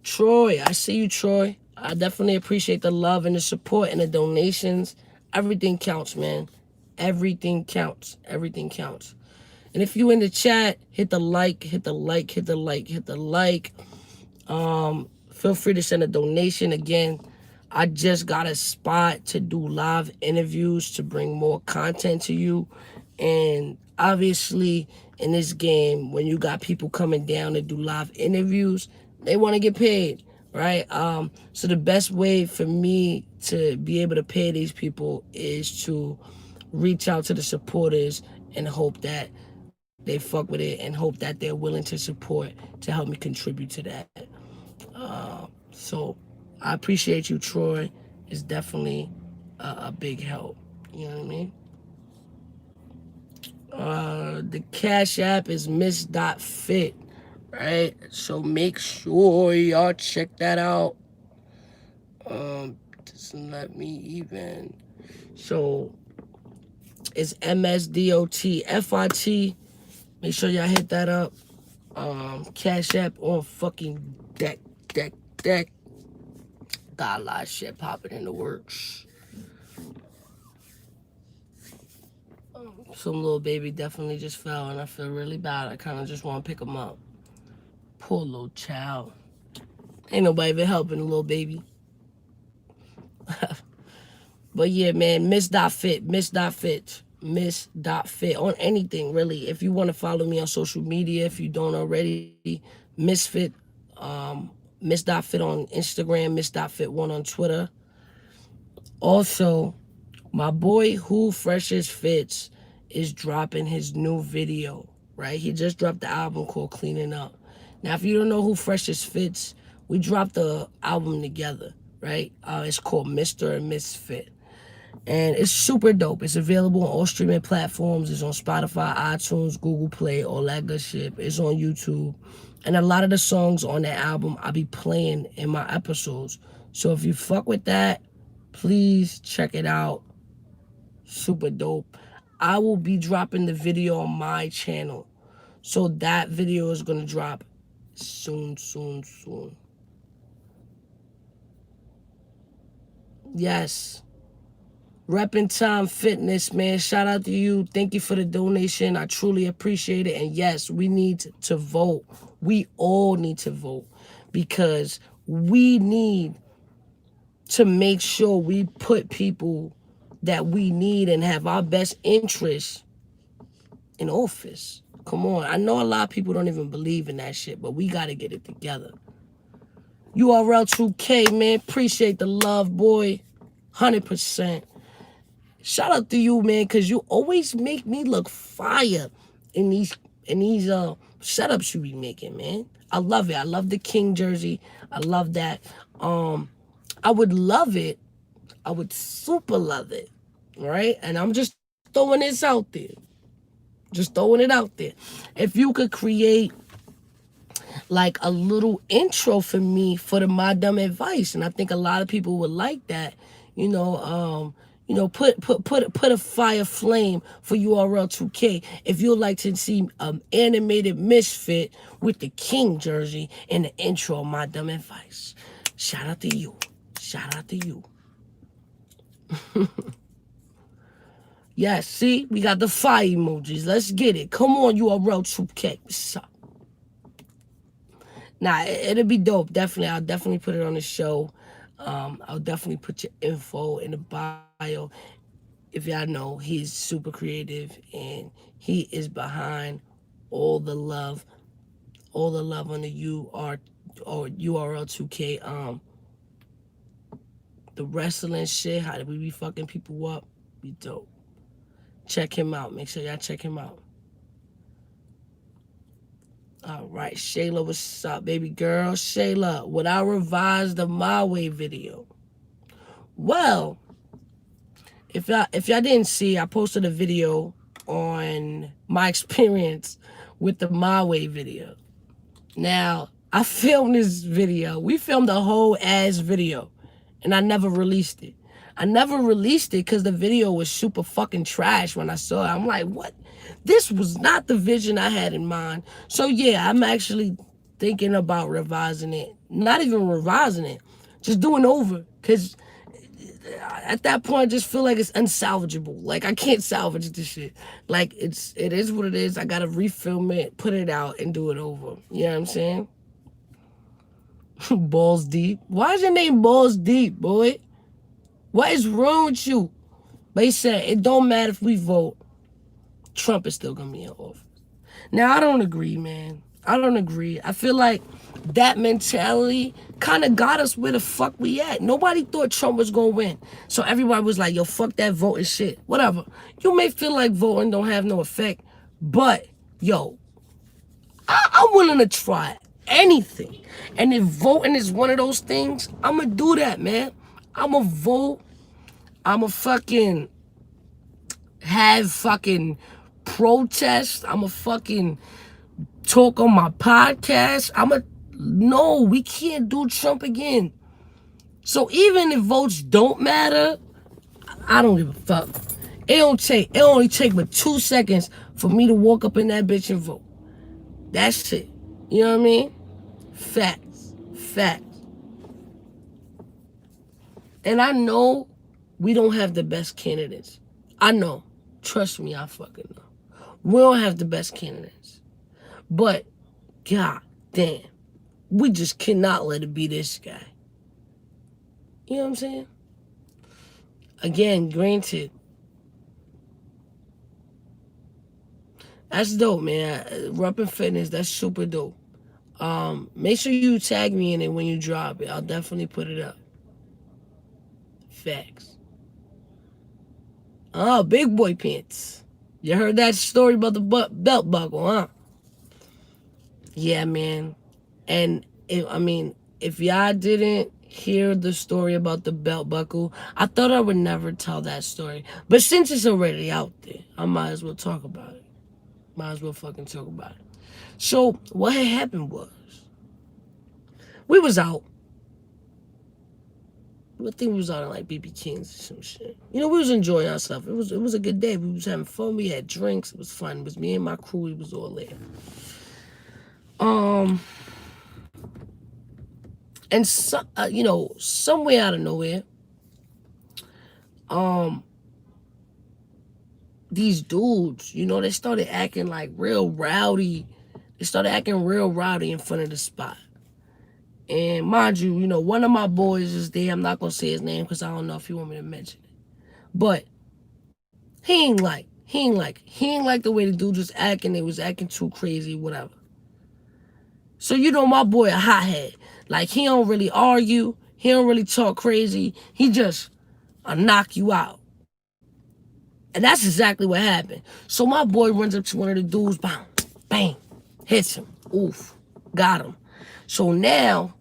Troy, I see you, Troy. I definitely appreciate the love and the support and the donations. Everything counts, man. Everything counts. And if you in the chat, hit the like. Feel free to send a donation. Again, I just got a spot to do live interviews to bring more content to you. And obviously, in this game, when you got people coming down to do live interviews, they want to get paid, right? So the best way for me to be able to pay these people is to reach out to the supporters and hope that they fuck with it and hope that they're willing to support to help me contribute to that. So I appreciate you, Troy. It's definitely a big help. You know what I mean? The Cash App is Ms.Fit, right? So make sure y'all check that out. Doesn't let me even. So it's MsDotFit. Make sure y'all hit that up. Cash App on fucking deck. Got a lot of shit popping in the works. Some little baby definitely just fell, and I feel really bad. I kind of just want to pick him up. Poor little child. Ain't nobody even helping the little baby. But yeah, man, Ms.Fit on anything, really. If you want to follow me on social media, if you don't already, Ms.Fit, Ms.Fit on Instagram, Ms.Fit1 on Twitter. Also, my boy Who Freshest Fits is dropping his new video, right? He just dropped the album called Cleaning Up. Now, if you don't know Who Freshest Fits, we dropped the album together, right? It's called Mr. and Ms.Fit. And it's super dope. It's available on all streaming platforms. It's on Spotify, iTunes, Google Play, all that good shit. It's on YouTube. And a lot of the songs on that album I'll be playing in my episodes. So if you fuck with that, please check it out. Super dope. I will be dropping the video on my channel. So that video is going to drop soon, soon, soon. Yes. Reppin' Time Fitness, man. Shout out to you. Thank you for the donation. I truly appreciate it. And yes, we need to vote. We all need to vote because we need to make sure we put people that we need and have our best interests in office. Come on. I know a lot of people don't even believe in that shit, but we got to get it together. URL 2K, man. Appreciate the love, boy. 100%. Shout out to you, man, because you always make me look fire in these setups you be making, man. I love it. I love the King jersey. I love that. I would love it. I would super love it, right? And I'm just throwing this out there. Just throwing it out there. If you could create like a little intro for me for the My Dumb Advice, and I think a lot of people would like that. Put a fire flame for URL 2K if you'd like to see animated Misfit with the King jersey in the intro of My Dumb Advice. Shout out to you. Shout out to you. Yes, see, we got the fire emojis. Let's get it. Come on, URL 2K. What's up? Nah, it'll be dope. Definitely. I'll definitely put it on the show. I'll definitely put your info in the bio. If y'all know, he's super creative and he is behind all the love on the URL 2K. The wrestling shit, how did we be fucking people up? Be dope. Check him out. Make sure y'all check him out. All right, Shayla, what's up, baby girl? Shayla, would I revise the My Way video? Well, if y'all didn't see, I posted a video on my experience with the My Way video. Now, I filmed this video. We filmed a whole ass video, and I never released it. I never released it because the video was super fucking trash when I saw it. I'm like, what? This was not the vision I had in mind. So yeah, I'm actually thinking about revising it. Not even revising it, just doing over. Because at that point, I just feel like it's unsalvageable. Like, I can't salvage this shit. Like, it is what it is. I gotta refilm it, put it out, and do it over. You know what I'm saying? Balls deep. Why is your name Balls Deep, boy? What is wrong with you? But he said, it don't matter if we vote. Trump is still gonna be in office. Now, I don't agree, man. I don't agree. I feel like that mentality kind of got us where the fuck we at. Nobody thought Trump was gonna win. So everybody was like, yo, fuck that voting shit. Whatever. You may feel like voting don't have no effect, but, yo, I'm willing to try anything. And if voting is one of those things, I'm gonna do that, man. I'm gonna vote. I'm gonna fucking have fucking protest. I'm gonna fucking talk on my podcast. No, we can't do Trump again. So even if votes don't matter, I don't give a fuck. It only take but 2 seconds for me to walk up in that bitch and vote. That's it. You know what I mean? Facts. And I know we don't have the best candidates. I know. Trust me, I fucking know. We don't have the best candidates. But, god damn, we just cannot let it be this guy. You know what I'm saying? Again, granted, that's dope, man. Reppin' Fitness, that's super dope. Make sure you tag me in it when you drop it. I'll definitely put it up. Facts. Oh, big boy pants. You heard that story about the belt buckle, huh? Yeah, man. And if y'all didn't hear the story about the belt buckle. I thought I would never tell that story. But since it's already out there, I might as well talk about it. Might as well fucking talk about it. So what had happened was we was out. I think we was out in like BB King's or some shit. You know, we was enjoying ourselves. It was a good day. We was having fun. We had drinks. It was fun. It was me and my crew. We was all there. And so, you know, somewhere out of nowhere, these dudes, you know, they started acting like real rowdy. They started acting real rowdy in front of the spot. And mind you, you know, one of my boys is there. I'm not gonna say his name because I don't know if you want me to mention it. But he ain't like the way the dude was acting. They was acting too crazy, whatever. So you know my boy a hothead. Like he don't really argue. He don't really talk crazy. He just knock you out. And that's exactly what happened. So my boy runs up to one of the dudes, bang, bang, hits him. Oof, got him. So now,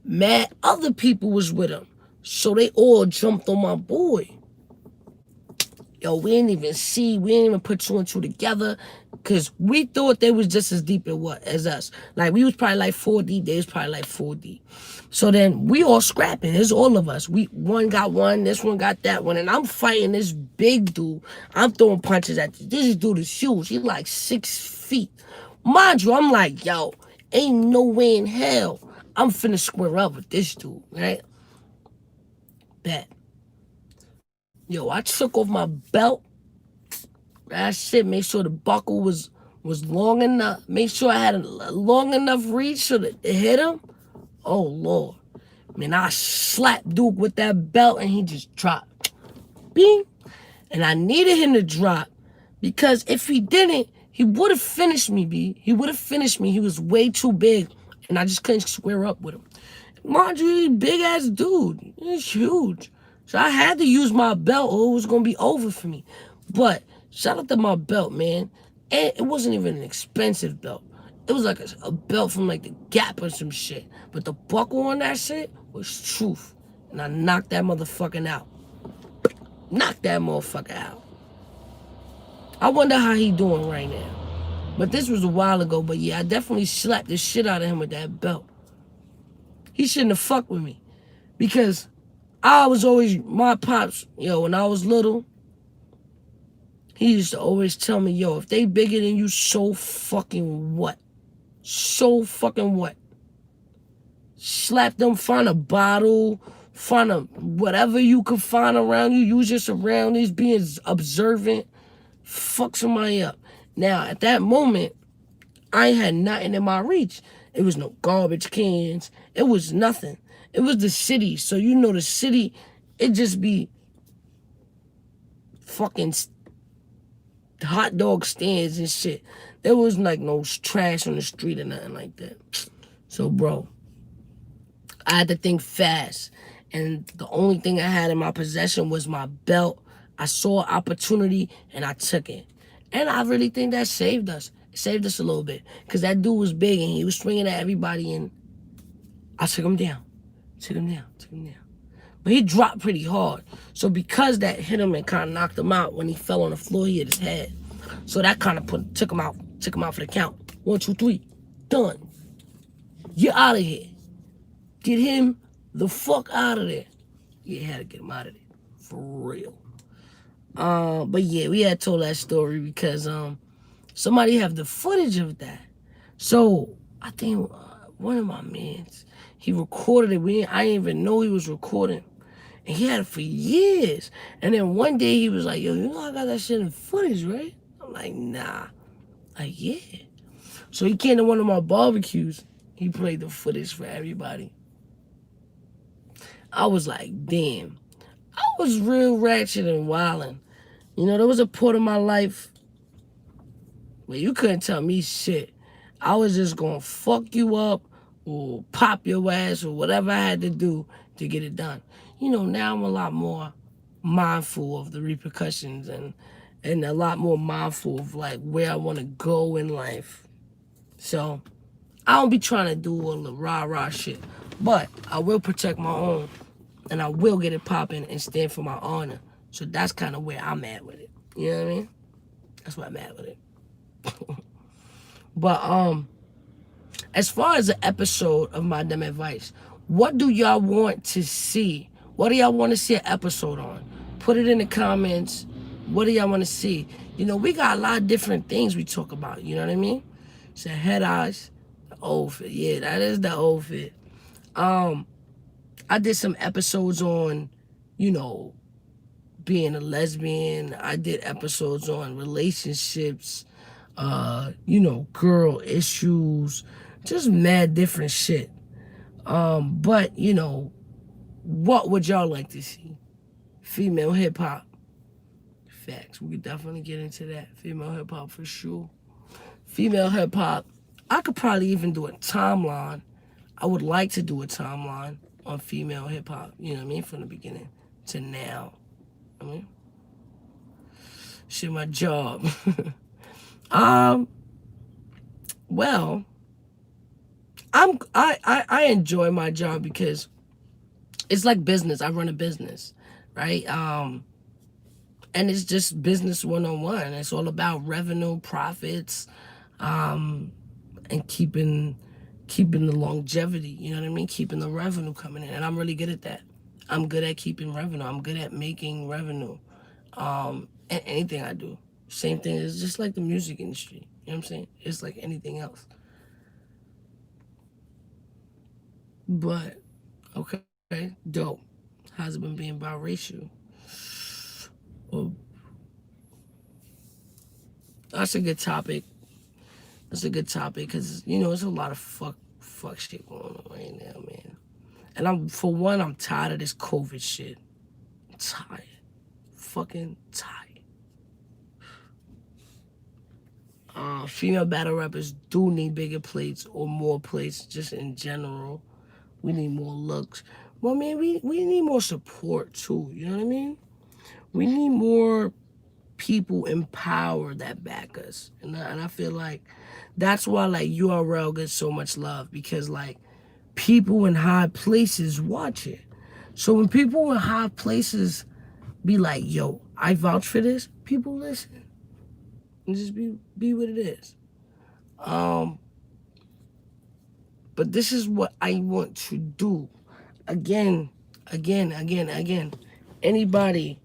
mad other people was with him. So they all jumped on my boy. Yo, we didn't even put two and two together because we thought they was just as deep as us. Like, we was probably like 4 deep, they was probably like 4 deep. So then we all scrapping. It's all of us. One got one, this one got that one, and I'm fighting this big dude. I'm throwing punches at this dude is huge. He like 6 feet. Mind you, I'm like, yo, ain't no way in hell I'm finna square up with this dude, right? Bet. Yo, I took off my belt. That shit, make sure the buckle was long enough. Make sure I had a long enough reach so that it hit him. Oh, Lord. Man, I slapped Duke with that belt and he just dropped. Bing. And I needed him to drop because if he didn't, he would have finished me, B. He would have finished me. He was way too big and I just couldn't square up with him. Mind you, he's a big-ass dude. He's huge. So I had to use my belt or it was going to be over for me. But shout out to my belt, man. And it wasn't even an expensive belt. It was like a belt from like the Gap or some shit. But the buckle on that shit was truth. And I knocked that motherfucker out. Knocked that motherfucker out. I wonder how he doing right now. But this was a while ago. But yeah, I definitely slapped the shit out of him with that belt. He shouldn't have fucked with me. Because I was always, my pops, yo, when I was little, he used to always tell me, yo, if they bigger than you, so fucking what? So fucking what? Slap them, find a bottle, find a whatever you could find around you, use your surroundings, being observant, fuck somebody up. Now, at that moment, I ain't had nothing in my reach. It was no garbage cans. It was nothing. It was the city. So, you know, the city, it just be fucking hot dog stands and shit. There was like no trash on the street or nothing like that. So, bro, I had to think fast. And the only thing I had in my possession was my belt. I saw opportunity and I took it. And I really think that saved us. It saved us a little bit. Because that dude was big and he was swinging at everybody and I took him down. Took him down. But he dropped pretty hard. So because that hit him and kind of knocked him out, when he fell on the floor, he hit his head. So that kind of took him out for the count. 1, 2, 3. Done. Get out of here. Get him the fuck out of there. Yeah, had to get him out of there. For real. But yeah, we had told that story because somebody have the footage of that. So I think one of my mans, he recorded it. I didn't even know he was recording. And he had it for years. And then one day he was like, yo, you know I got that shit in footage, right? I'm like, nah. Like, yeah. So he came to one of my barbecues. He played the footage for everybody. I was like, damn. I was real ratchet and wildin'. You know, there was a part of my life where you couldn't tell me shit. I was just gonna fuck you up or pop your ass or whatever I had to do to get it done. You know, now I'm a lot more mindful of the repercussions and a lot more mindful of like where I want to go in life. So I don't be trying to do all the rah-rah shit. But I will protect my own. And I will get it popping and stand for my honor. So that's kind of where I'm at with it. You know what I mean? That's where I'm at with it. But as far as the episode of My Dumb Advice, what do y'all want to see? What do y'all want to see an episode on? Put it in the comments. What do y'all want to see? You know, we got a lot of different things we talk about. You know what I mean? So head eyes, the old fit. Yeah, that is the old fit. I did some episodes on, you know, being a lesbian. I did episodes on relationships, you know, girl issues, just mad different shit. But, you know, what would y'all like to see? Female hip hop. Facts. We could definitely get into that. Female hip hop for sure. Female hip hop. I could probably even do a timeline. I would like to do a timeline on female hip hop. You know what I mean? From the beginning to now. I mean, shit, my job. Well, I enjoy my job because it's like business. I run a business, right? And it's just business 101. It's all about revenue, profits, and keeping the longevity. You know what I mean? Keeping the revenue coming in, and I'm really good at that. I'm good at keeping revenue. I'm good at making revenue. And anything I do. Same thing. It's just like the music industry. You know what I'm saying? It's like anything else. But, okay, dope. How's it been being biracial? Well, that's a good topic. That's a good topic because, you know, there's a lot of fuck shit going on right now, man. And I'm tired of this COVID shit. I'm tired. Fucking tired. Female battle rappers do need bigger plates or more plates just in general. We need more looks. Well, man, we need more support too. You know what I mean? We need more people in power that back us. And I feel like that's why like URL gets so much love because like people in high places watch it. So when people in high places be like, yo, I vouch for this, people listen. And just be what it is. But this is what I want to do. Again. Anybody,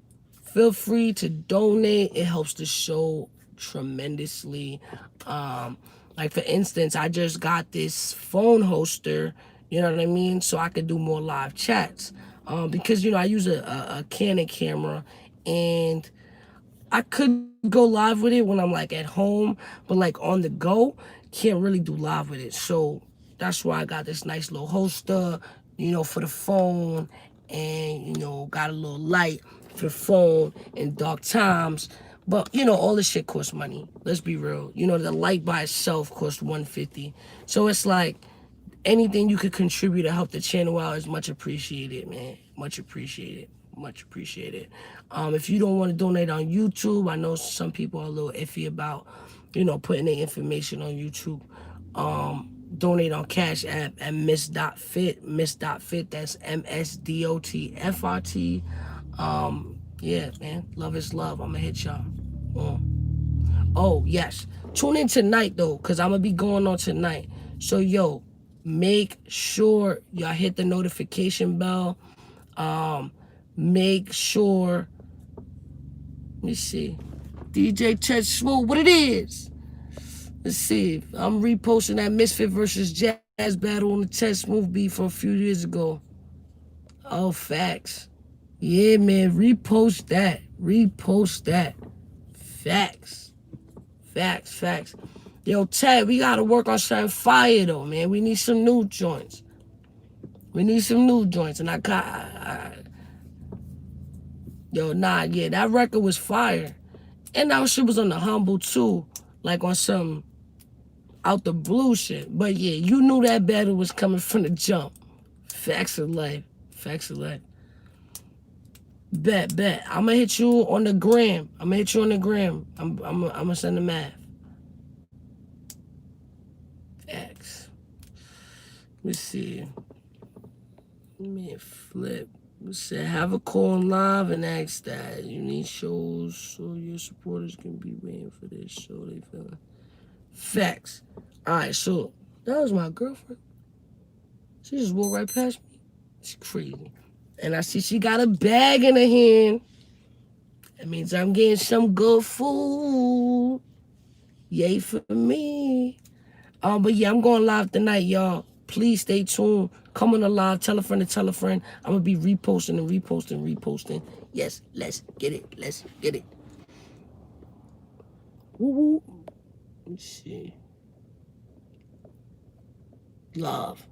feel free to donate. It helps the show tremendously. Like for instance, I just got this phone hoster, you know what I mean? So I could do more live chats. Because, you know, I use a Canon camera and I could go live with it when I'm like at home, but like on the go, can't really do live with it. So that's why I got this nice little holster, you know, for the phone, and you know, got a little light for the phone in dark times. But you know, all this shit costs money. Let's be real. You know, the light by itself costs $150. So it's like anything you could contribute to help the channel out is much appreciated, man. Much appreciated. Much appreciated. If you don't want to donate on YouTube, I know some people are a little iffy about, you know, putting their information on YouTube. Donate on Cash App at Ms.Fit. Ms.Fit, that's MsDotFit. Yeah, man. Love is love. I'm going to hit y'all. Oh, yes. Tune in tonight, though, because I'm going to be going on tonight. So, yo, make sure y'all hit the notification bell. Make sure, let me see, DJ Ted Smooth, what it is. Let's see, I'm reposting that Ms.Fit versus Jazz battle on the Ted Smooth beat from a few years ago. Oh, facts. Yeah, man, repost that. Facts. Yo, Ted, we gotta work on something fire, though, man. We need some new joints. And yo, nah, yeah, that record was fire. And that shit was on the Humble, too. Like on some out the blue shit. But yeah, you knew that battle was coming from the jump. Facts of life. Bet. I'ma hit you on the gram. I'm gonna send the math. Facts. me see. Man, flip. We said, have a call in live and ask that. You need shows so your supporters can be waiting for this show they feeling. Facts. Alright, so that was my girlfriend. She just walked right past me. It's crazy. And I see she got a bag in her hand. That means I'm getting some good food. Yay for me. But yeah, I'm going live tonight, y'all. Please stay tuned. Come on the live. Tell a friend to tell a friend. I'm going to be reposting and reposting. Yes, let's get it. Let's get it. Woo woo. Let's see. Love.